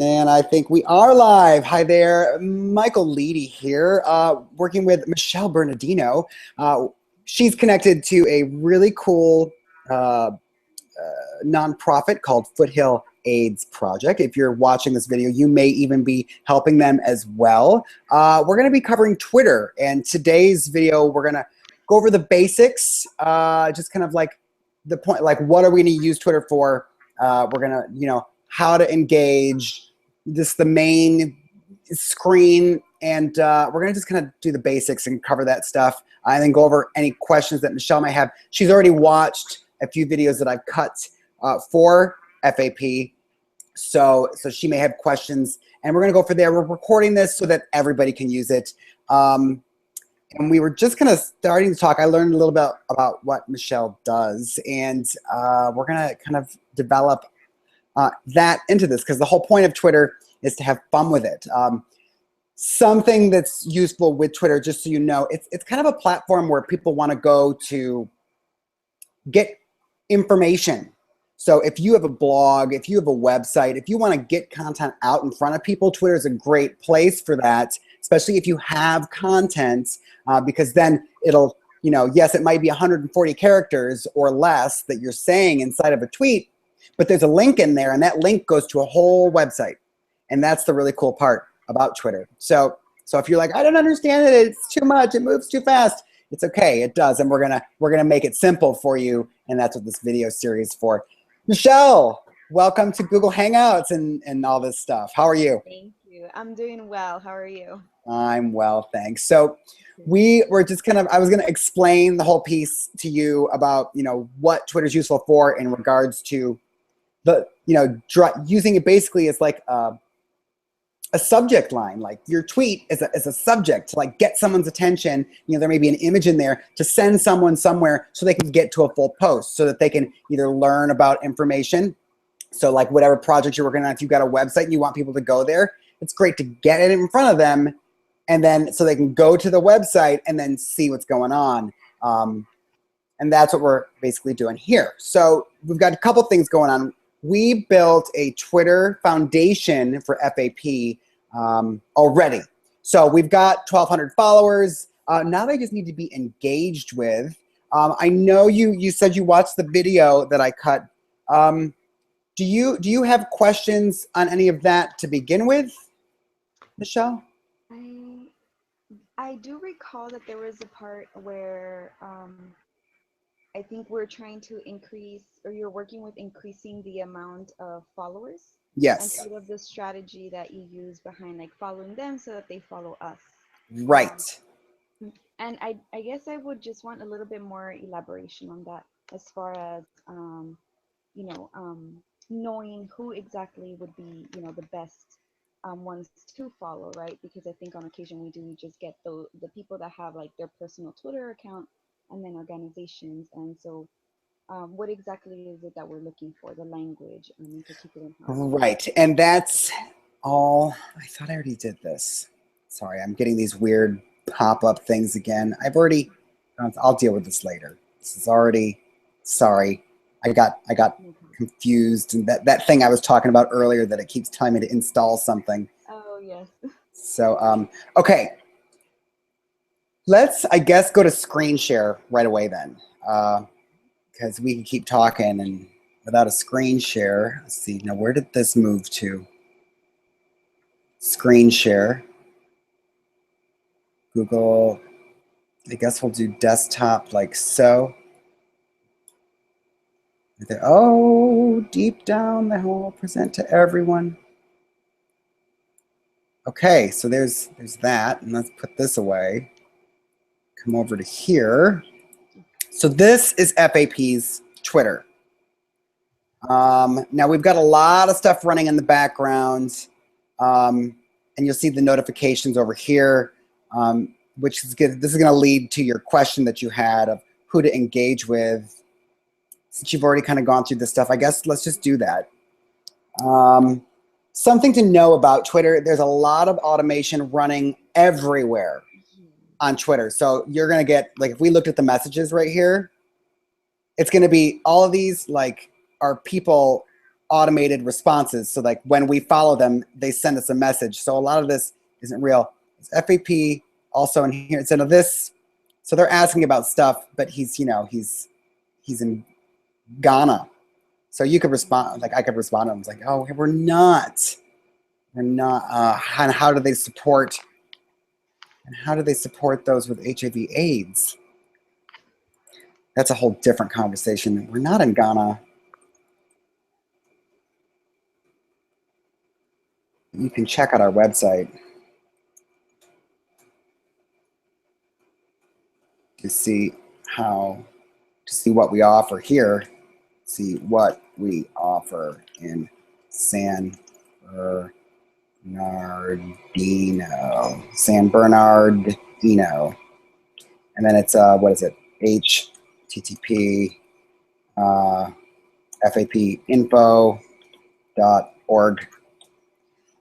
And I think we are live. Hi there, Michael Leedy here, working with Michelle Bernardino. She's connected to a really cool nonprofit called Foothill AIDS Project. If you're watching this video, you may even be helping them as well. We're going to be covering Twitter, and today's video we're going to go over the basics, just kind of like the point, like what are we going to use Twitter for? We're going to, how to engage, just the main screen, and we're going to just kind of do the basics and cover that stuff, and then go over any questions that Michelle might have. She's already watched a few videos that I've cut for FAP, so she may have questions, and we're going to go for there. We're recording this so that everybody can use it. And we were just kind of starting to talk. I learned a little bit about what Michelle does, and we're going to kind of develop that into this, because the whole point of Twitter is to have fun with it. Something that's useful with Twitter, just so you know, it's kind of a platform where people want to go to get information. So if you have a blog, if you have a website, if you want to get content out in front of people, Twitter is a great place for that, especially if you have content, because then it'll, yes, it might be 140 characters or less that you're saying inside of a tweet, but there's a link in there, and that link goes to a whole website. And that's the really cool part about Twitter. So if you're like, I don't understand it, it's too much, it moves too fast, it's okay, it does. And we're gonna make it simple for you, and that's what this video series is for. Michelle, welcome to Google Hangouts and all this stuff. How are you? Thank you. I'm doing well. How are you? I'm well, thanks. So we were just I was gonna explain the whole piece to you about, what Twitter's useful for in regards to the, using it basically as like a subject line. Like your tweet is a subject to like get someone's attention. There may be an image in there to send someone somewhere so they can get to a full post, so that they can either learn about information. So like whatever project you're working on, if you've got a website and you want people to go there, it's great to get it in front of them, and then so they can go to the website and then see what's going on. And that's what we're basically doing here. So we've got a couple things going on. We built a Twitter foundation for FAP already. So we've got 1,200 followers. Now they just need to be engaged with. I know you said you watched the video that I cut. Do you have questions on any of that to begin with, Michelle? I do recall that there was a part where I think we're trying to increase, or you're working with increasing the amount of followers. Yes. And sort of the strategy that you use behind like following them so that they follow us. Right. And I guess I would just want a little bit more elaboration on that, as far as knowing who exactly would be the best ones to follow, right? Because I think on occasion we just get the people that have like their personal Twitter account, and then organizations. And so what exactly is it that we're looking for, the language in particular? Right, and that's all. I thought I already did this. Sorry, I'm getting these weird pop-up things again. I'll deal with this later. This is already, sorry. I got confused, and that thing I was talking about earlier, that it keeps telling me to install something. Oh, yes. So, okay. Let's, I guess, go to screen share right away then, because we can keep talking and without a screen share. Let's see, now where did this move to? Screen share. Google, I guess we'll do desktop like so. Oh, deep down the hole, present to everyone. Okay, so there's that, and let's put this away. Come over to here. So this is FAP's Twitter. Now we've got a lot of stuff running in the background, and you'll see the notifications over here, which is good. This is going to lead to your question that you had of who to engage with. Since you've already kind of gone through this stuff, I guess let's just do that. Something to know about Twitter: there's a lot of automation running everywhere on Twitter. So you're going to get, like, if we looked at the messages right here, it's going to be all of these, like, are people automated responses. So like when we follow them, they send us a message. So a lot of this isn't real. It's FAP also in here. Instead of this, so they're asking about stuff, but he's, you know, he's in Ghana. So you could respond, like I could respond to him. It's like, oh, we're not. And how do they support? And how do they support those with HIV/AIDS? That's a whole different conversation. We're not in Ghana. You can check out our website to see what we offer here. See what we offer in San Bernardino. And then it's what is it? HTTP fapinfo.org.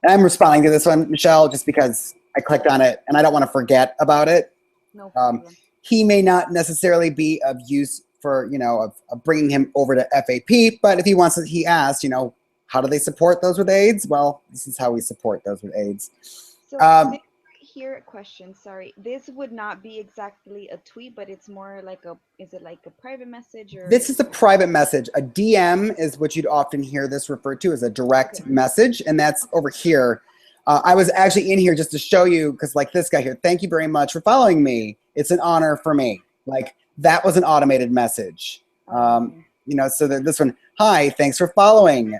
And I'm responding to this one, Michelle, just because I clicked on it and I don't want to forget about it. No problem. He may not necessarily be of use for, you know, of bringing him over to FAP, but if he wants to, he asked, you know, how do they support those with AIDS? Well, this is how we support those with AIDS. So this right here, question, sorry. This would not be exactly a tweet, but it's more like is it like a private message or? This is a private message. A DM is what you'd often hear this referred to as a direct message, and that's over here. I was actually in here just to show you, because like this guy here, thank you very much for following me. It's an honor for me. Like that was an automated message. You know, so this one, hi, thanks for following.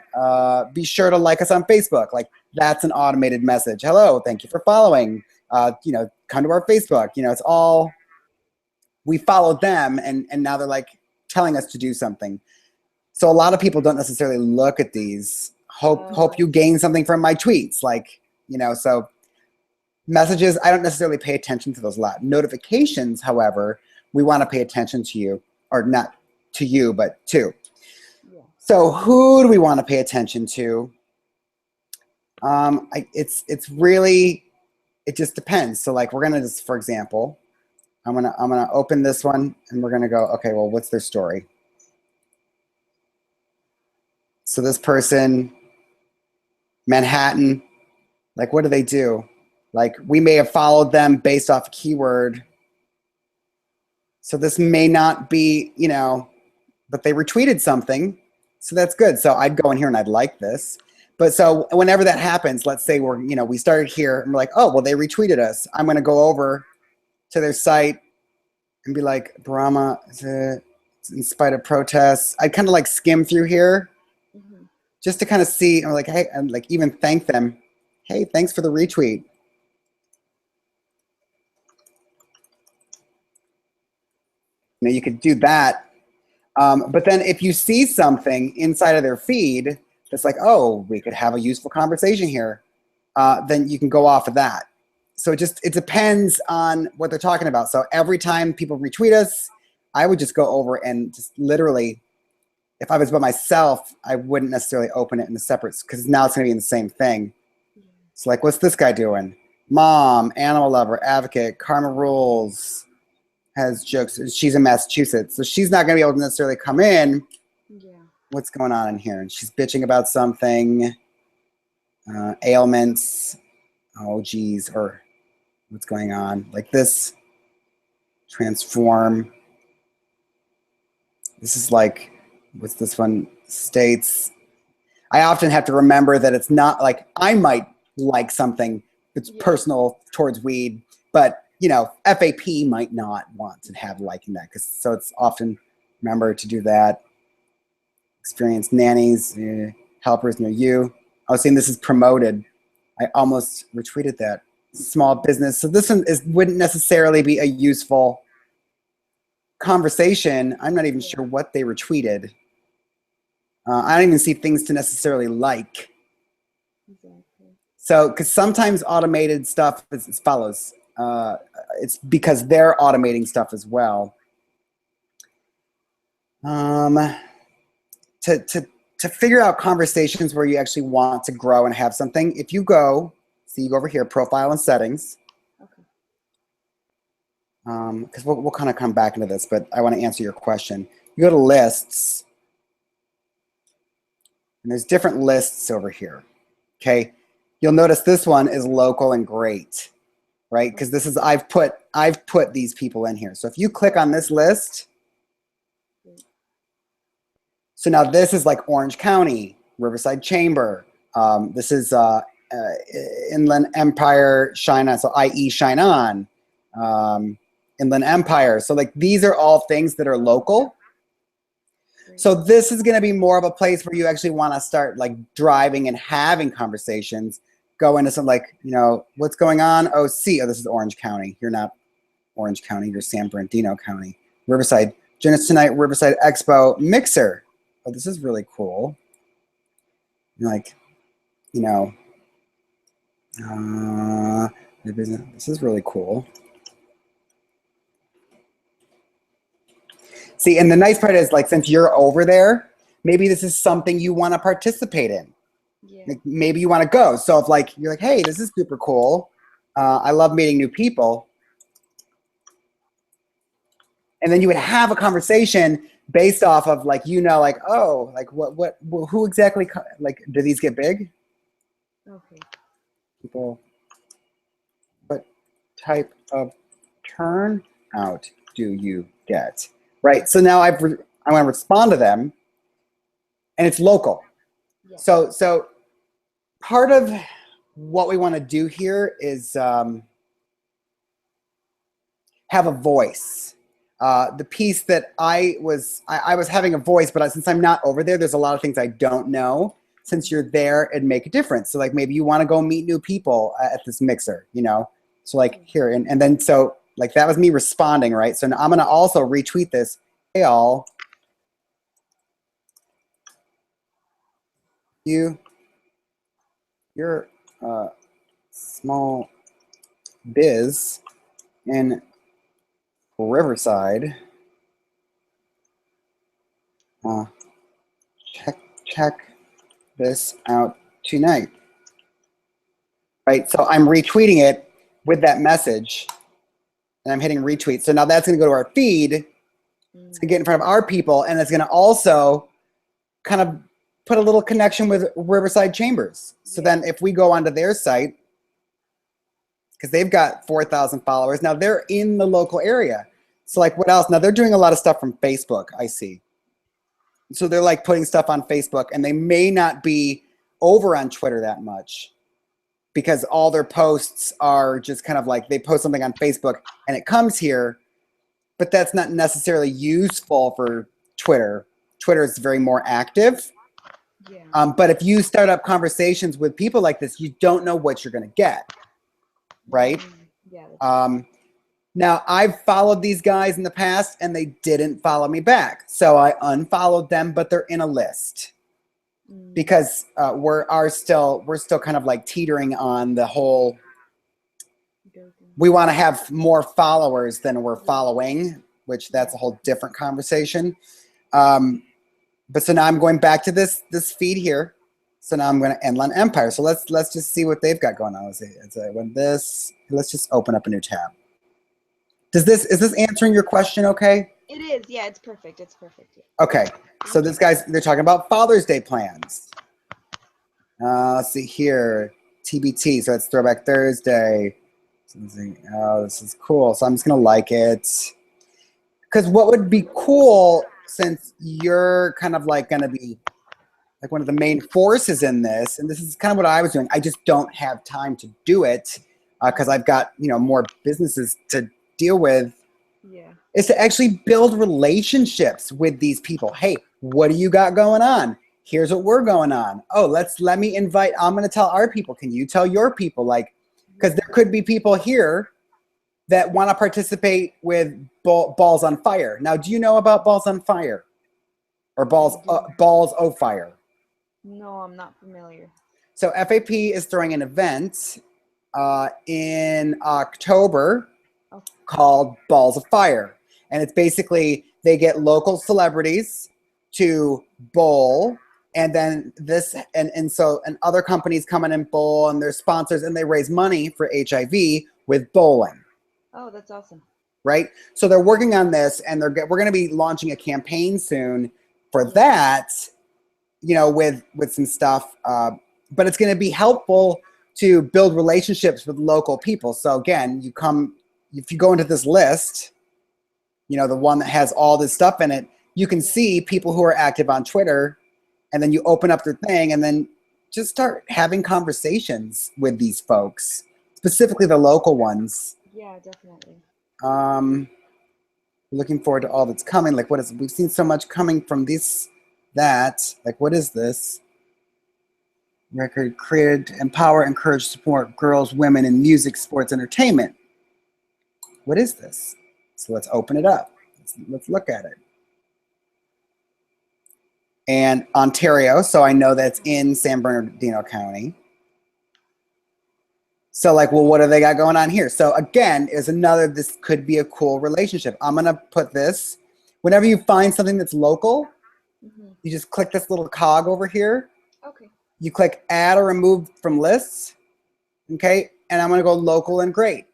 Be sure to like us on Facebook. Like that's an automated message. Hello, thank you for following. You know, come to our Facebook. You know, it's all, we followed them and now they're like telling us to do something. So a lot of people don't necessarily look at these. Hope you gain something from my tweets. Like, you know, so messages, I don't necessarily pay attention to those a lot. Notifications, however, we want to pay attention to you, or not to you, but to. Yeah. So who do we want to pay attention to? It's really, it just depends. So like we're gonna just, for example, I'm gonna open this one and we're gonna go, okay, well, what's their story? So this person, Manhattan, like what do they do? Like we may have followed them based off a keyword. So this may not be, you know, but they retweeted something. So that's good. So I'd go in here and I'd like this. But so whenever that happens, let's say we're, you know, we started here and we're like, oh, well, they retweeted us. I'm going to go over to their site and be like, Brahma, in spite of protests. I'd kind of like skim through here just to kind of see, and like, hey, and like even thank them. Hey, thanks for the retweet. You know, you could do that. But then if you see something inside of their feed that's like, oh, we could have a useful conversation here, then you can go off of that. So it depends on what they're talking about. So every time people retweet us, I would just go over and just literally, if I was by myself, I wouldn't necessarily open it in a separate, because now it's going to be in the same thing. It's like, what's this guy doing? Mom, animal lover, advocate, karma rules, has jokes. She's in Massachusetts, so she's not going to be able to necessarily come in. Yeah. What's going on in here? And she's bitching about something, ailments. Oh, geez, or what's going on? Like this, transform. This is like, what's this one? States. I often have to remember that it's not like I might like something that's personal towards weed, but you know, FAP might not want to have liking that. So it's often, remember to do that. Experienced nannies, helpers near you. I was saying this is promoted. I almost retweeted that. Small business. So this one wouldn't necessarily be a useful conversation. I'm not even sure what they retweeted. I don't even see things to necessarily like. Exactly. So, because sometimes automated stuff is as follows. It's because they're automating stuff as well. To figure out conversations where you actually want to grow and have something, if you go, so you go over here, profile and settings. Okay. Because we'll kind of come back into this, but I want to answer your question. You go to lists. And there's different lists over here. Okay. You'll notice this one is local and great, right? Because this is, I've put these people in here. So if you click on this list, so now this is like Orange County, Riverside Chamber. This is Inland Empire Shine On, so i.e. Shine On, Inland Empire. So like these are all things that are local. So this is going to be more of a place where you actually want to start like driving and having conversations. Go into some like, you know, what's going on? Oh, see, oh, this is Orange County. You're not Orange County. You're San Bernardino County. Riverside. Join us tonight, Riverside Expo Mixer. Oh, this is really cool. Like, you know, this is really cool. See, and the nice part is like, since you're over there, maybe this is something you want to participate in. Yeah. Like maybe you want to go. So if like, you're like, hey, this is super cool. I love meeting new people. And then you would have a conversation based off of like, you know, like, oh, like who exactly, like, do these get big? Okay. People, what type of turnout do you get? Right. So now I want to respond to them, and it's local. Yeah. So part of what we want to do here is have a voice. The piece that I was having a voice, but since I'm not over there, there's a lot of things I don't know. Since you're there, it'd make a difference. So like maybe you want to go meet new people at this mixer, you know? So like here, and then so like that was me responding, right? So now I'm gonna also retweet this. Hey all, you're small biz in Riverside. Check this out tonight. Right, so I'm retweeting it with that message, and I'm hitting retweet. So now that's going to go to our feed. It's going to get in front of our people, and it's going to also kind of put a little connection with Riverside Chambers. So then if we go onto their site, because they've got 4,000 followers, now they're in the local area. So like what else? Now they're doing a lot of stuff from Facebook, I see. So they're like putting stuff on Facebook, and they may not be over on Twitter that much because all their posts are just kind of like they post something on Facebook and it comes here, but that's not necessarily useful for Twitter. Twitter is very more active. Yeah. But if you start up conversations with people like this, you don't know what you're going to get, right? Yeah. Now, I've followed these guys in the past, and they didn't follow me back. So I unfollowed them, but they're in a list because we're still kind of like teetering on the whole. We want to have more followers than we're following, which that's a whole different conversation. But so now I'm going back to this feed here. So now I'm going to Inland Empire. So let's just see what they've got going on. Let's just open up a new tab. Is this answering your question okay? It is. Yeah, it's perfect. It's perfect. Yeah. Okay. So they're talking about Father's Day plans. Let's see here. TBT. So it's Throwback Thursday. Oh, this is cool. So I'm just going to like it. Because what would be cool, since you're kind of like going to be like one of the main forces in this, and this is kind of what I was doing. I just don't have time to do it because I've got, you know, more businesses to deal with, is to actually build relationships with these people. Hey, what do you got going on? Here's what we're going on. Oh, let me invite, I'm going to tell our people. Can you tell your people? Like, because there could be people here that want to participate with Balls on Fire. Now, do you know about Balls on Fire or Balls O Fire? No, I'm not familiar. So FAP is throwing an event in October called Balls of Fire. And it's basically, they get local celebrities to bowl, and then and other companies come in and bowl, and they're sponsors, and they raise money for HIV with bowling. Oh, that's awesome. Right? So they're working on this, and we're going to be launching a campaign soon for that. you know, with some stuff, but it's going to be helpful to build relationships with local people. So again, if you go into this list, you know, the one that has all this stuff in it, you can see people who are active on Twitter, and then you open up their thing and then just start having conversations with these folks, specifically the local ones. Yeah, definitely. Looking forward to all that's coming. Like, we've seen so much coming from that. Like, what is this? Record created to empower, encourage, support girls, women in music, sports, entertainment. What is this? So let's open it up. Let's look at it. And Ontario, so I know that's in San Bernardino County. So like, well, what do they got going on here? So again, this could be a cool relationship. I'm going to put this, whenever you find something that's local, you just click this little cog over here. Okay. You click add or remove from lists. Okay. And I'm going to go local and great.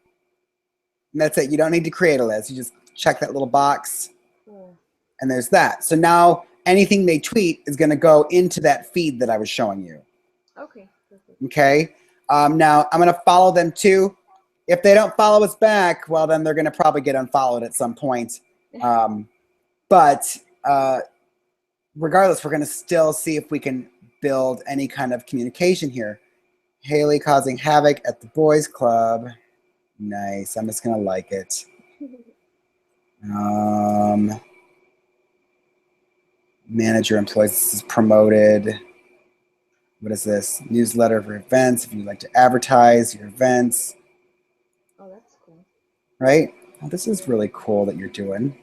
And that's it. You don't need to create a list. You just check that little box. Cool. And there's that. So now anything they tweet is going to go into that feed that I was showing you. Okay. Perfect. Okay. Now I'm going to follow them too. If they don't follow us back, well, then they're going to probably get unfollowed at some point. But regardless, we're going to still see if we can build any kind of communication here. Haley causing havoc at the boys club. Nice. I'm just going to like it. Manager employees. This is promoted. What is this? Newsletter for events. If you'd like to advertise your events. Oh, that's cool. Right? Well, this is really cool that you're doing.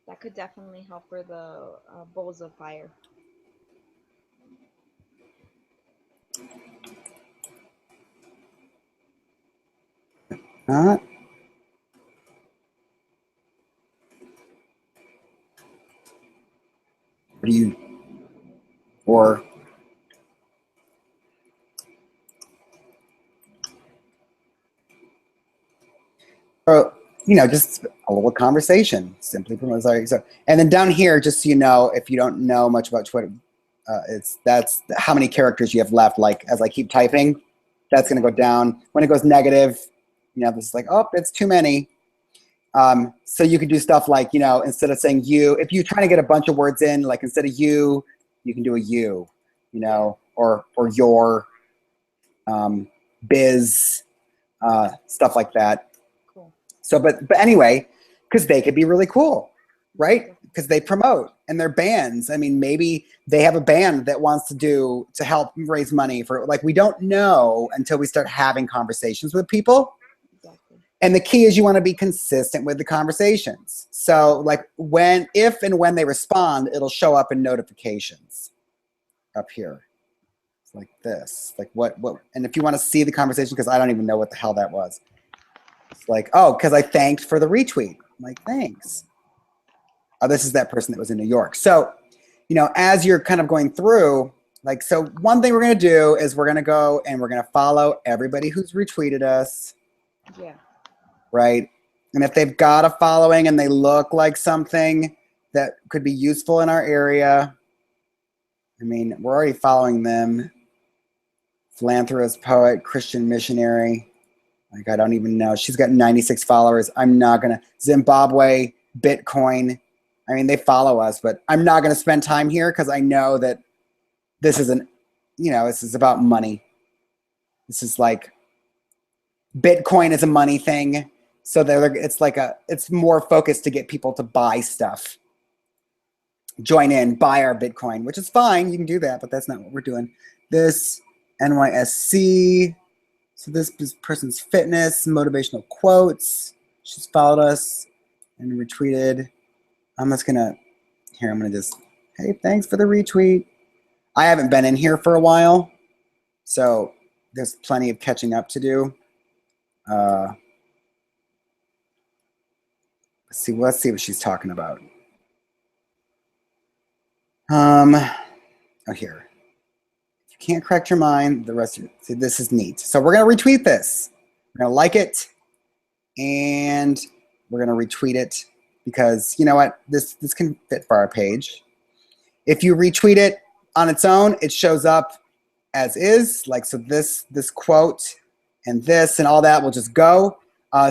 That could definitely help for the bowls of fire. What do you, or you know, just a little conversation, simply promote. So, and then down here, just so you know, if you don't know much about Twitter, that's how many characters you have left. Like as I keep typing, that's going to go down. When it goes negative, you know, this is like, oh, it's too many. So you can do stuff like, you know, instead of saying you, if you're trying to get a bunch of words in, like instead of you can do a you know, or your, biz, stuff like that. Cool. So, but anyway, because they could be really cool, right? Because they promote and they're bands. I mean, maybe they have a band that wants to help raise money for, like, we don't know until we start having conversations with people. Exactly. And the key is you want to be consistent with the conversations. So like if and when they respond, it'll show up in notifications up here. It's like this, like what, and if you want to see the conversation, because I don't even know what the hell that was. It's like, oh, because I thanked for the retweet. I'm like, thanks. Oh, this is that person that was in New York. So, you know, as you're kind of going through, like, so one thing we're going to do is we're going to go and we're going to follow everybody who's retweeted us. Yeah. Right. And if they've got a following and they look like something that could be useful in our area, I mean, we're already following them. Philanthropist, poet, Christian missionary. Like, I don't even know. She's got 96 followers. I'm not going to. Zimbabwe, Bitcoin. I mean, they follow us, but I'm not going to spend time here because I know that this isn't, you know, this is about money. This is like, Bitcoin is a money thing. So it's more focused to get people to buy stuff. Join in, buy our Bitcoin, which is fine. You can do that, but that's not what we're doing. This NYSC. So this person's fitness, motivational quotes. She's followed us and retweeted. I'm gonna just, hey, thanks for the retweet. I haven't been in here for a while, so there's plenty of catching up to do. Let's see what she's talking about. Oh, here. If you can't correct your mind, the rest of it. See, this is neat. So we're gonna retweet this. We're gonna like it, and We're going to retweet it because you know what? This can fit for our page. If you retweet it on its own, it shows up as is. Like, so this quote and this and all that will just go.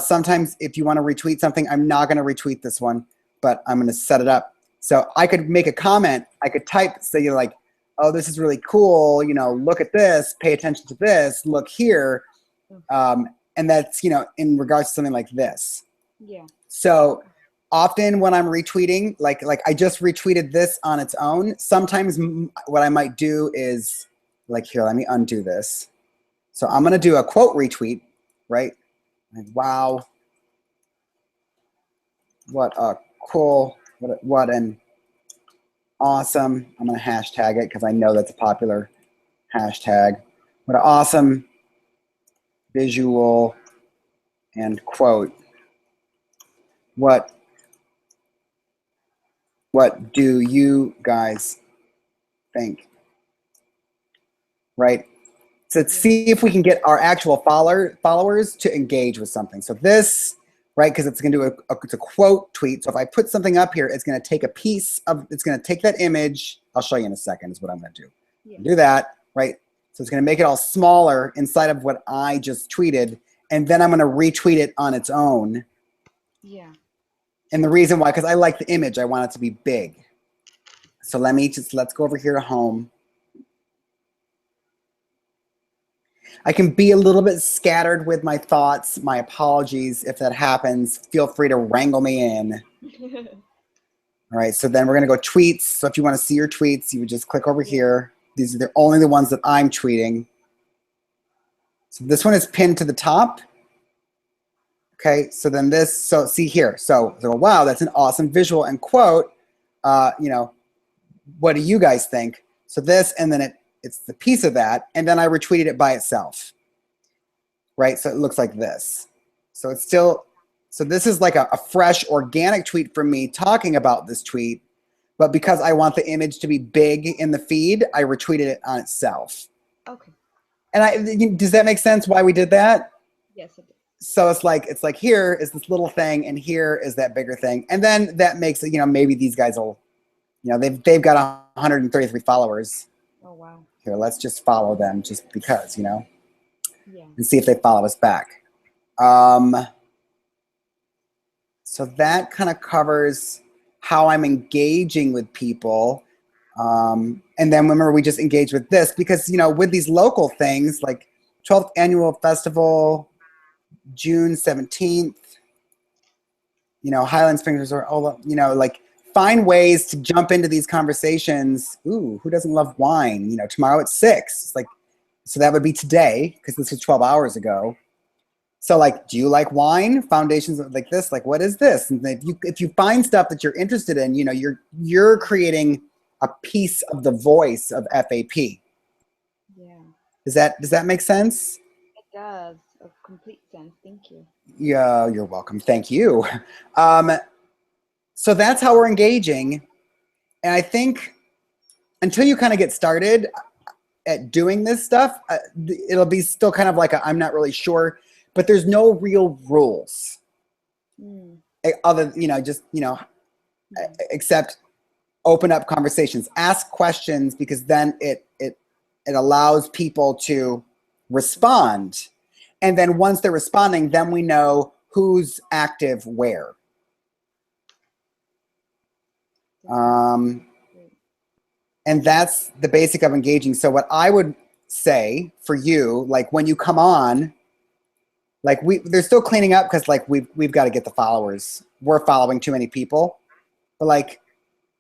Sometimes if you want to retweet something, I'm not going to retweet this one, but I'm going to set it up. So I could make a comment. I could type, say, you're like, oh, this is really cool. You know, look at this, pay attention to this, look here. And that's, you know, in regards to something like this. Yeah. So often when I'm retweeting, like I just retweeted this on its own. Sometimes what I might do is like, here, let me undo this. So I'm going to do a quote retweet, right? Like, wow. What a cool, what an awesome, I'm going to hashtag it because I know that's a popular hashtag. What an awesome visual and quote. What do you guys think? Right? So let's see if we can get our actual followers to engage with something. So this, right, because it's going to do it's a quote tweet. So if I put something up here, it's going to take a piece of, it's going to take that image. I'll show you in a second is what I'm going to do. Yeah. Do that, right? So it's going to make it all smaller inside of what I just tweeted. And then I'm going to retweet it on its own. Yeah. And the reason why, because I like the image, I want it to be big. So let's go over here to home. I can be a little bit scattered with my thoughts. My apologies if that happens. Feel free to wrangle me in. All right, so then we're gonna go tweets. So if you wanna see your tweets, you would just click over here. These are only the ones that I'm tweeting. So this one is pinned to the top. Okay, so then this, so see here. So wow, that's an awesome visual and quote. You know, what do you guys think? So this, and then it's the piece of that, and then I retweeted it by itself, right? So it looks like this. So it's still, so this is like a fresh organic tweet from me talking about this tweet, but because I want the image to be big in the feed, I retweeted it on itself. Okay. And does that make sense why we did that? Yes, it does. So it's like here is this little thing, and here is that bigger thing, and then that makes it, you know, maybe these guys will, you know, they've got 133 followers. Oh wow. Here, let's just follow them just because, you know, yeah, and see if they follow us back. So that kind of covers how I'm engaging with people. And then remember, we just engage with this because, you know, with these local things like 12th Annual Festival, June 17th, you know, Highland Springs Resort, all, you know, like find ways to jump into these conversations. Ooh, who doesn't love wine? You know, tomorrow at 6. It's like, so that would be today because this was 12 hours ago. So like, do you like wine? Foundations like this, like what is this? And if you find stuff that you're interested in, you know, you're creating a piece of the voice of FAP. Yeah. Does that make sense? It does. A complete sense. Thank you. Yeah, you're welcome. Thank you. So that's how we're engaging. And I think until you kind of get started at doing this stuff, it'll be still kind of like I'm not really sure, but there's no real rules. Other, you know, just, you know, except open up conversations, ask questions, because then it allows people to respond. And then once they're responding, then we know who's active where. And that's the basic of engaging. So what I would say for you, like when you come on, like they're still cleaning up because like we've got to get the followers. We're following too many people. But like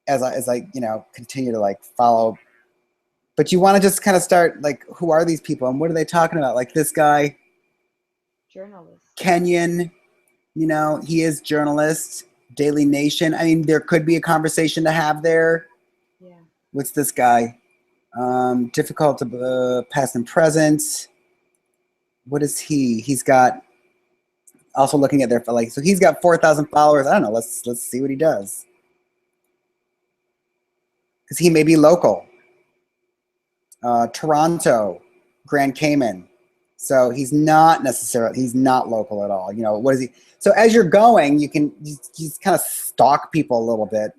as I you know, continue to like follow, but you want to just kind of start like, who are these people and what are they talking about? Like this guy, journalist, Kenyon, you know, he is journalist. Daily Nation. I mean, there could be a conversation to have there. Yeah. What's this guy? Difficult to past and present. What is he? He's got, also looking at their, like, so he's got 4,000 followers. I don't know. Let's see what he does. Because he may be local. Toronto, Grand Cayman, So he's not local at all. You know, what is he? So as you're going, you can just kind of stalk people a little bit.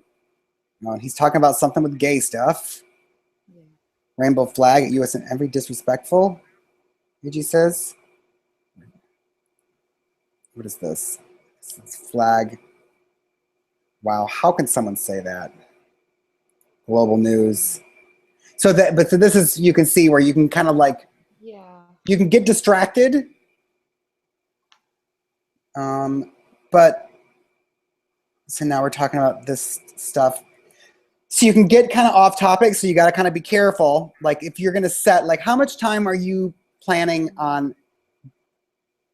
You know, he's talking about something with gay stuff. Yeah. Rainbow flag at US and every disrespectful. AG says. What is this? It's flag. Wow, how can someone say that? Global news. So this is, you can see where you can kind of like, Yeah. you can get distracted. But so now we're talking about this stuff. So you can get kind of off topic. So you got to kind of be careful. Like if you're going to set, like how much time are you planning on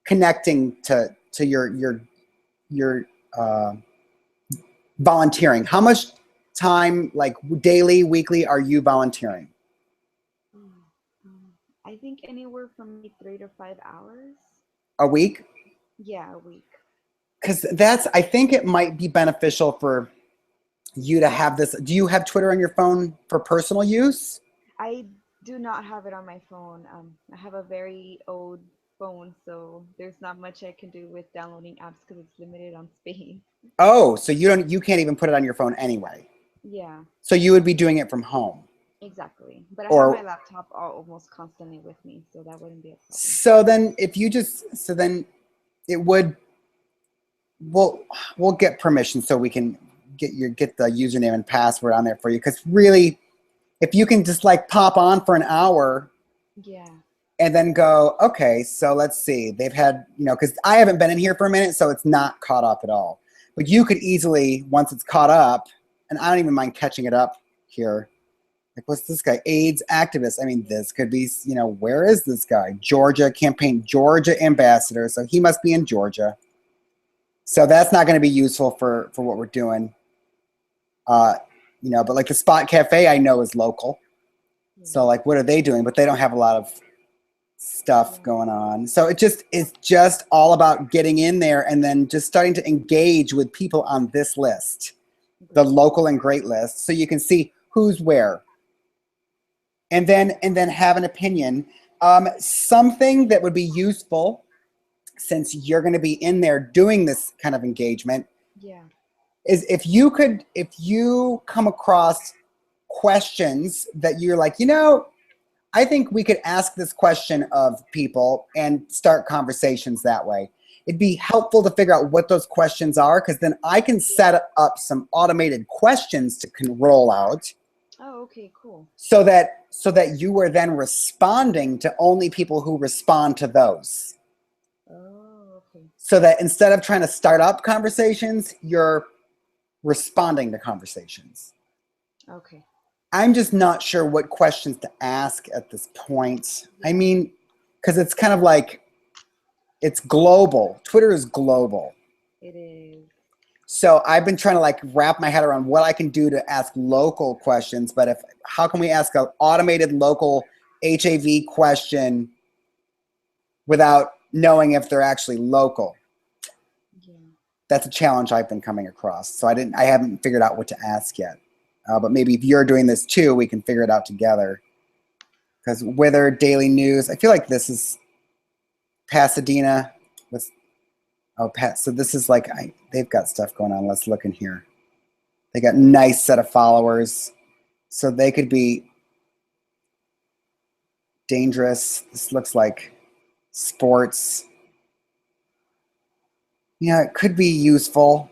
connecting to your volunteering? How much time, like daily, weekly, are you volunteering? Mm, I think anywhere from 3 to 5 hours. A week? Yeah, a week. Because I think it might be beneficial for you to have this. Do you have Twitter on your phone for personal use? I do not have it on my phone. I have a very old phone, so there's not much I can do with downloading apps because it's limited on space. Oh, so you can't even put it on your phone anyway. Yeah, So you would be doing it from home. exactly. But I have my Or laptop almost constantly with me, so that wouldn't be a problem. so then if you just so then it would we'll get permission so we can get the username and password on there for you, because really if you can just like pop on for an hour Yeah. and then go, okay, so let's see, they've had, you know, because I haven't been in here for a minute, so it's not caught up at all, but you could easily, once it's caught up, and I don't even mind catching it up here, like what's this guy, AIDS activist, I mean, this could be, you know, where is this guy? Georgia campaign, Georgia ambassador, so he must be in Georgia. So that's not going to be useful for what we're doing. You know, but like the Spot Cafe I know is local. Yeah. So like what are they doing? But they don't have a lot of stuff Yeah. going on. So it's just all about getting in there and then just starting to engage with people on this list, the Great. local and great list, so you can see who's where. And then have an opinion. Something that would be useful, since you're going to be in there doing this kind of engagement, Yeah. is if you come across questions that you're like, you know, I think we could ask this question of people and start conversations that way. It'd be helpful to figure out what those questions are, because then I can set up some automated questions to roll out, Oh, okay, cool. so that you are then responding to only people who respond to those. Oh, okay. So that instead of trying to start up conversations, you're responding to conversations. Okay. I'm just not sure what questions to ask at this point. I Yeah, mean, because it's kind of like, it's global. Twitter is global. it is. So I've been trying to like wrap my head around what I can do to ask local questions, but how can we ask an automated local HAV question without knowing if they're actually local? Yeah. That's a challenge I've been coming across. So I haven't figured out what to ask yet. But maybe if you're doing this too, we can figure it out together. Because weather, daily news, I feel like this is Pasadena. So this is like, they've got stuff going on. Let's look in here. They got a nice set of followers. So they could be dangerous. This looks like sports. Yeah, it could be useful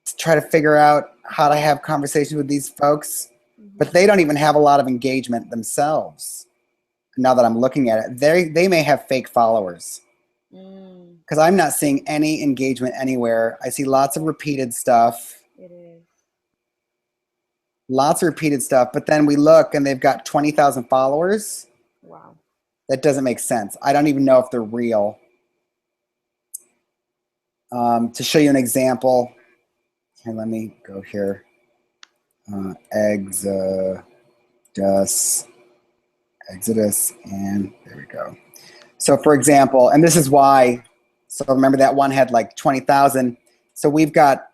to try to figure out how to have conversations with these folks. But Mm-hmm. they don't even have a lot of engagement themselves. Now that I'm looking at it, they may have fake followers, Mm, because I'm not seeing any engagement anywhere. I see lots of repeated stuff. it is. Lots of repeated stuff, but then we look and they've got 20,000 followers. Wow. That doesn't make sense. I don't even know if they're real. To show you an example, here, let me go here. Exodus, and there we go. So for example, and this is why, so remember that one had like 20,000. So we've got,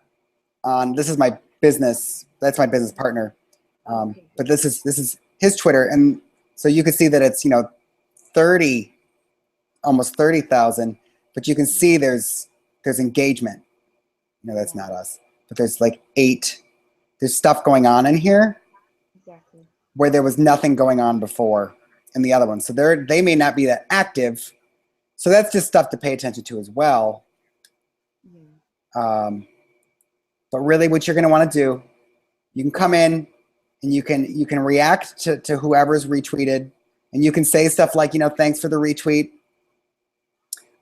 this is my business, that's my business partner. Okay. But this is his Twitter. And so you can see that it's, you know, 30 almost 30,000, but you can Yeah. see there's engagement. No, that's Yeah. not us. But there's like 8. There's stuff going on in here Exactly. where there was nothing going on before in the other one. So they may not be that active. So that's just stuff to pay attention to as well. Yeah. But really, what you're going to want to do, you can come in and you can react to whoever's retweeted, and you can say stuff like, thanks for the retweet.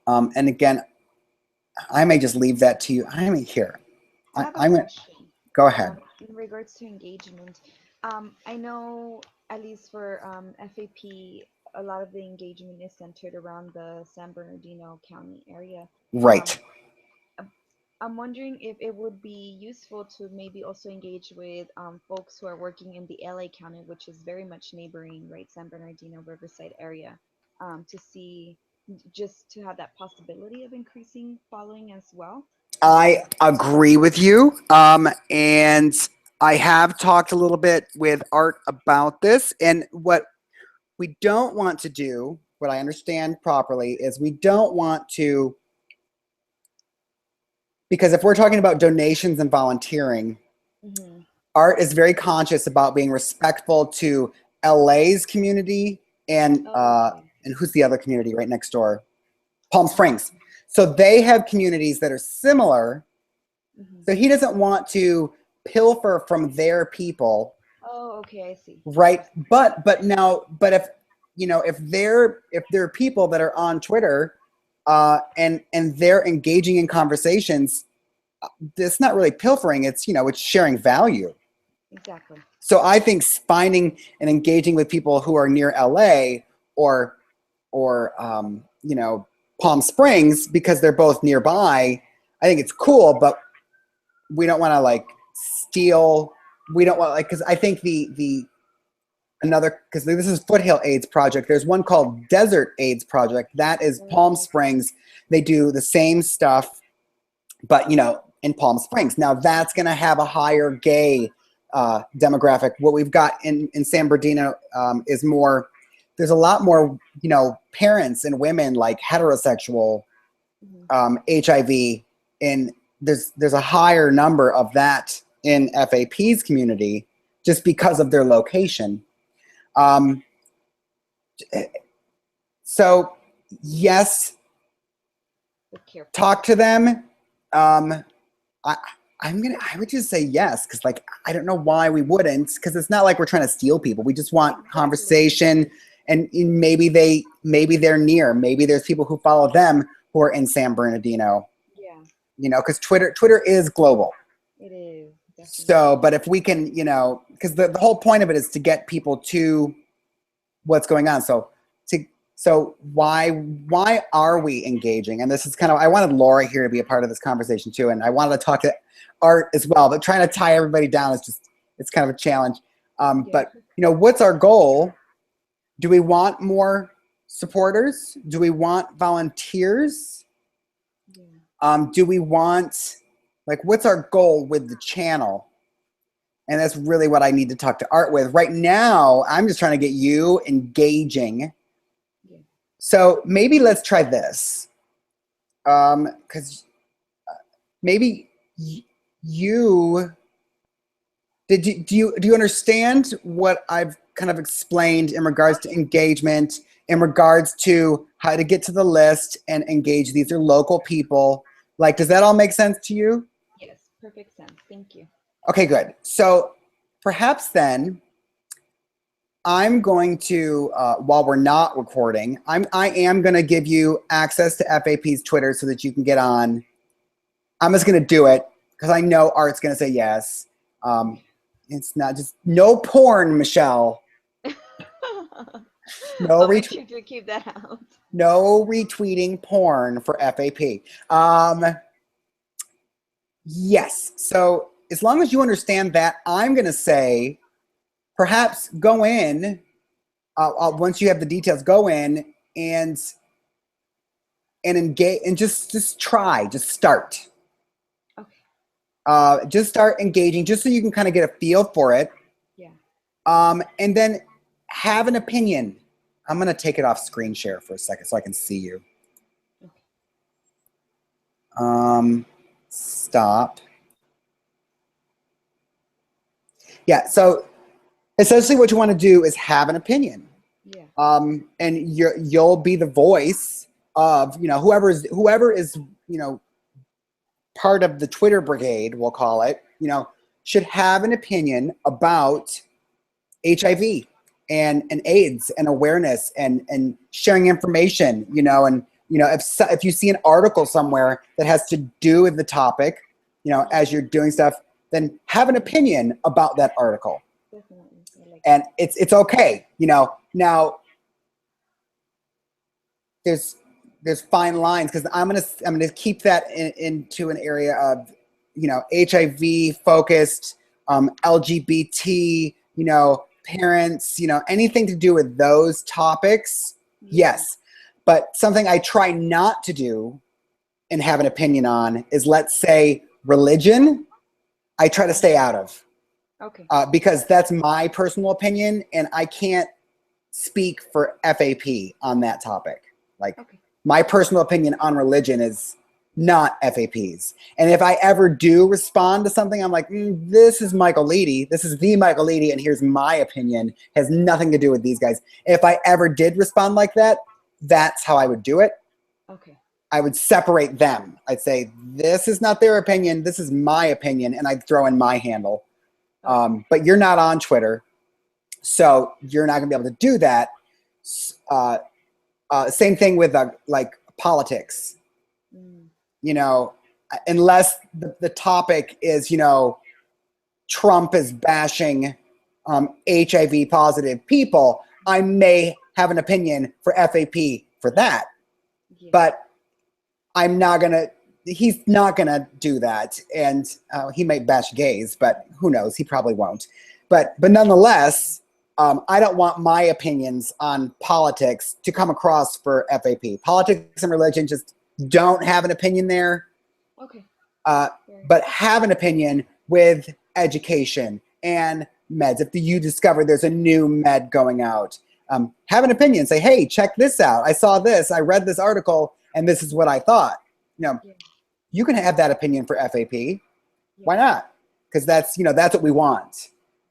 And again, I may just leave that to you. I mean, here, I have a I'm going to question. go ahead. In regards to engagement, I know at least for FAP, a lot of the engagement is centered around the San Bernardino County area. Um, Right. I'm wondering if it would be useful to maybe also engage with folks who are working in the LA County, which is very much neighboring, right, San Bernardino, Riverside area, to see, just to have that possibility of increasing following as well. I agree with you. And I have talked a little bit with Art about this. And what we don't want to do, what I understand properly, is we don't want to, because if we're talking about donations and volunteering, Mm-hmm. Art is very conscious about being respectful to LA's community Oh, okay. and who's the other community right next door? Palm Um, Springs. So they have communities that are similar. mhm. So he doesn't want to pilfer from their people, Oh, okay, I see. I right? understand. But if if there are people that are on Twitter and they're engaging in conversations, it's not really pilfering. It's sharing value. Exactly. So I think finding and engaging with people who are near LA or Palm Springs, because they're both nearby, I think it's cool, but we don't want to like steal. We don't want, like, because I think the another, because this is Foothill AIDS Project. There's one called Desert AIDS Project. That is Palm Oh, Springs. They do the same stuff, but in Palm Springs. Now that's going to have a higher gay demographic. What we've got in San Bernardino is more. There's a lot more parents and women like heterosexual mhm. HIV, and there's a higher number of that in FAP's community just because of their location. Um, so yes, Be careful. talk to them. Um, I, I would just say yes, because like I don't know why we wouldn't, because it's not like we're trying to steal people. We just want Exactly. conversation, and maybe they're near. Maybe there's people who follow them who are in San Bernardino. Yeah, Because Twitter is global. it is definitely. So, but if we can, because the whole point of it is to get people to what's going on. So why are we engaging? And this is kind of, I wanted Laura here to be a part of this conversation too, and I wanted to talk to Art as well. But trying to tie everybody down is it's kind of a challenge. Yeah. But what's our goal? Do we want more supporters? Do we want volunteers? Yeah. Do we want, like, what's our goal with the channel? And that's really what I need to talk to Art with. Right now, I'm just trying to get you engaging. Yeah. So maybe let's try this. Because maybe you do you understand what I've kind of explained in regards Oh to yeah. engagement, in regards to how to get to the list and engage? These are local people. Like, does that all make sense to you? Yes. Perfect sense. Thank you. Okay, good. So perhaps then I'm going to, while we're not recording, I am going to give you access to FAP's Twitter so that you can get on. I'm just going to do it because I know Art's going to say yes. It's not just no porn, Michelle. No I'll make retweet, sure to keep that out. no retweeting porn for FAP. Yes. So as long as you understand that, I'm going to say perhaps go in. Once you have the details, go in and engage and just try, just start. Okay. Just start engaging, just so you can kind of get a feel for it, Yeah. and then have an opinion. I'm gonna take it off screen share for a second so I can see you. Stop. Yeah, so essentially what you want to do is have an opinion. Yeah. And you'll be the voice of, whoever is, part of the Twitter brigade, we'll call it, should have an opinion about HIV and AIDS and awareness and sharing information, and if you see an article somewhere that has to do with the topic, as you're doing stuff, then have an opinion about that article. Definitely. I like And that. it's okay, Now there's fine lines, because I'm gonna keep that into an area of HIV focused, LGBT, parents, anything to do with those topics. Yeah. Yes, but something I try not to do and have an opinion on is, let's say, religion. I try to stay out of, Okay. because that's my personal opinion, and I can't speak for FAP on that topic. Like, Okay. my personal opinion on religion is not FAP's. And if I ever do respond to something, I'm like, this is Michael Leedy. This is the Michael Leedy, and here's my opinion. It has nothing to do with these guys. If I ever did respond like that, that's how I would do it. Okay. I would separate them. I'd say, this is not their opinion. This is my opinion, and I'd throw in my handle. Okay. But you're not on Twitter, so you're not going to be able to do that. Same thing with like politics. Mm. Unless the topic is, Trump is bashing HIV positive people, I may have an opinion for FAP for that. Yeah. But he's not gonna do that. And he might bash gays, but who knows? He probably won't. But nonetheless, I don't want my opinions on politics to come across for FAP. Politics and religion, just don't have an opinion there. Okay. But have an opinion with education and meds. If you discover there's a new med going out, have an opinion. Say, hey, check this out. I saw this. I read this article, and this is what I thought. Yeah. You can have that opinion for FAP. Yeah. Why not? Because that's what we want.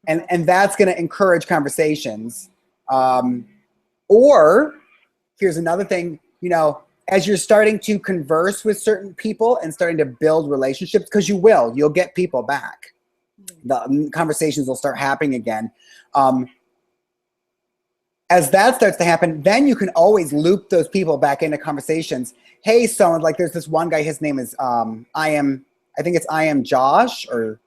And that's going to encourage conversations. Or here's another thing, as you're starting to converse with certain people and starting to build relationships, because you'll get people back. Yeah. The conversations will start happening again. As that starts to happen, then you can always loop those people back into conversations. Hey, someone, like, there's this one guy, his name is, I am Josh, or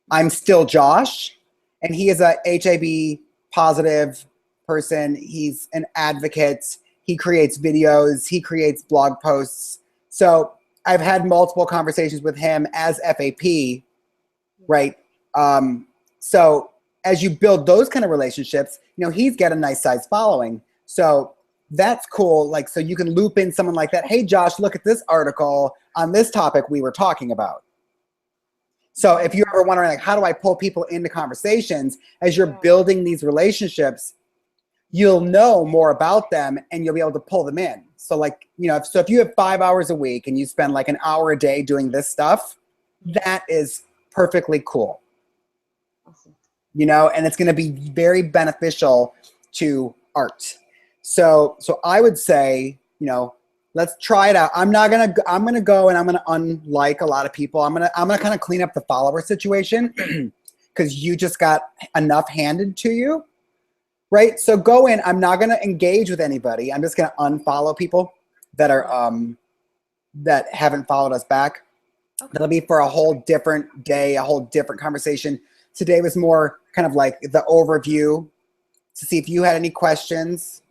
I'm still Josh. And he is a HIV positive person. He's an advocate. He creates videos. He creates blog posts. So I've had multiple conversations with him as FAP, right? So as you build those kind of relationships, he's got a nice size following. So that's cool. Like, so you can loop in someone like that. Hey, Josh, look at this article on this topic we were talking about. So if you're ever wondering, like, how do I pull people into conversations, as you're building these relationships, you'll know more about them and you'll be able to pull them in. So like, if you have 5 hours a week and you spend like an hour a day doing this stuff, that is perfectly cool. Awesome. And it's going to be very beneficial to art. So I would say, let's try it out. I'm going to go and I'm going to unlike a lot of people. I'm going to kind of clean up the follower situation because you just got enough handed to you, right? So go in. I'm not going to engage with anybody. I'm just going to unfollow people that are, that haven't followed us back. Okay. That'll be for a whole different day, a whole different conversation. Today was more kind of like the overview to see if you had any questions,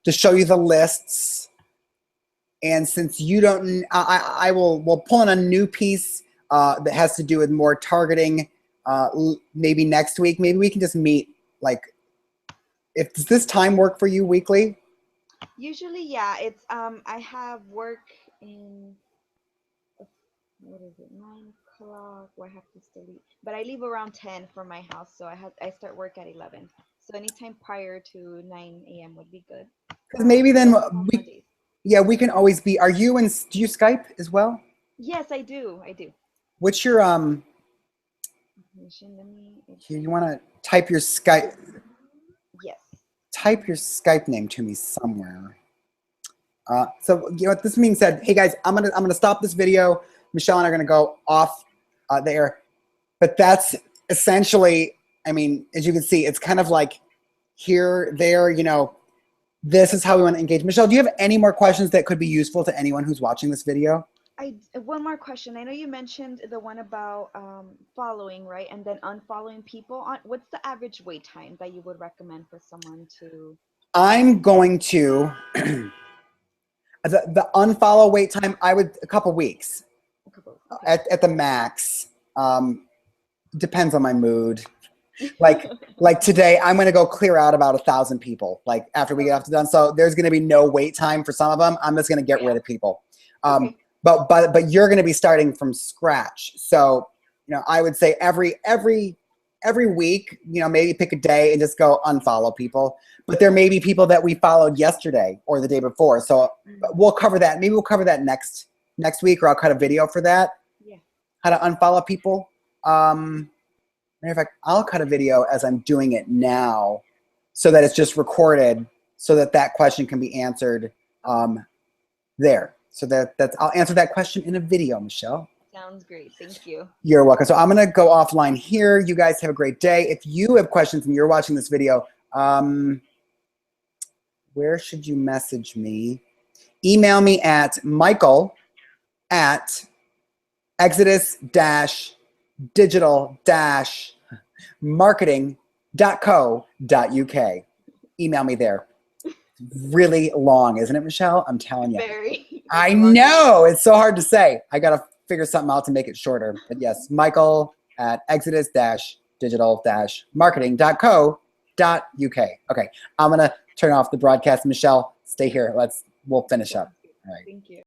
to show you the lists. And since you don't, we'll pull in a new piece that has to do with more targeting maybe next week. Maybe we can just meet, like, does this time work for you weekly? Usually, yeah. It's I have work in, what is it, 9 o'clock? Well, I have to still leave, but I leave around 10 from my house, so I start work at 11. So anytime prior to 9 a.m. would be good. Because maybe then we can always be. Do you Skype as well? Yes, I do. I do. What's your Let me. here, you want to type your Yes. Skype name to me somewhere. So you know what this being said, hey guys, I'm gonna stop this video. Michelle and I are gonna go off there, but that's essentially, I mean, as you can see, it's kind of like here, there, you know, this is how we want to engage. Michelle, do you have any more questions that could be useful to anyone who's watching this video? One more question. I know you mentioned the one about following, right, and then unfollowing people. On what's the average wait time that you would recommend for someone to? I'm going to the unfollow wait time. I would a couple weeks A couple. Okay. at the max. Depends on my mood. Like today, I'm gonna go clear out about 1,000 people. Like after we get off the done, so there's gonna be no wait time for some of them. I'm just gonna get rid of people. Okay. But you're gonna be starting from scratch. So you know, I would say every week, you know, maybe pick a day and just go unfollow people. But there may be people that we followed yesterday or the day before. So we'll cover that. Maybe we'll cover that next week, or I'll cut a video for that. Yeah. How to unfollow people. Matter of fact, I'll cut a video as I'm doing it now so that it's just recorded so that that question can be answered there. So that's I'll answer that question in a video, Michelle. Sounds great. Thank you. You're welcome. So I'm going to go offline here. You guys have a great day. If you have questions and you're watching this video, where should you message me? Email me at michael@exodus-digital-marketing.co.uk. Email me there. Really long, isn't it, Michelle? I'm telling you. Very. I know. It's so hard to say. I got to figure something out to make it shorter. But yes, michael@exodus-digital-marketing.co.uk. Okay, I'm going to turn off the broadcast. Michelle, stay here. We'll finish up. All right. Thank you.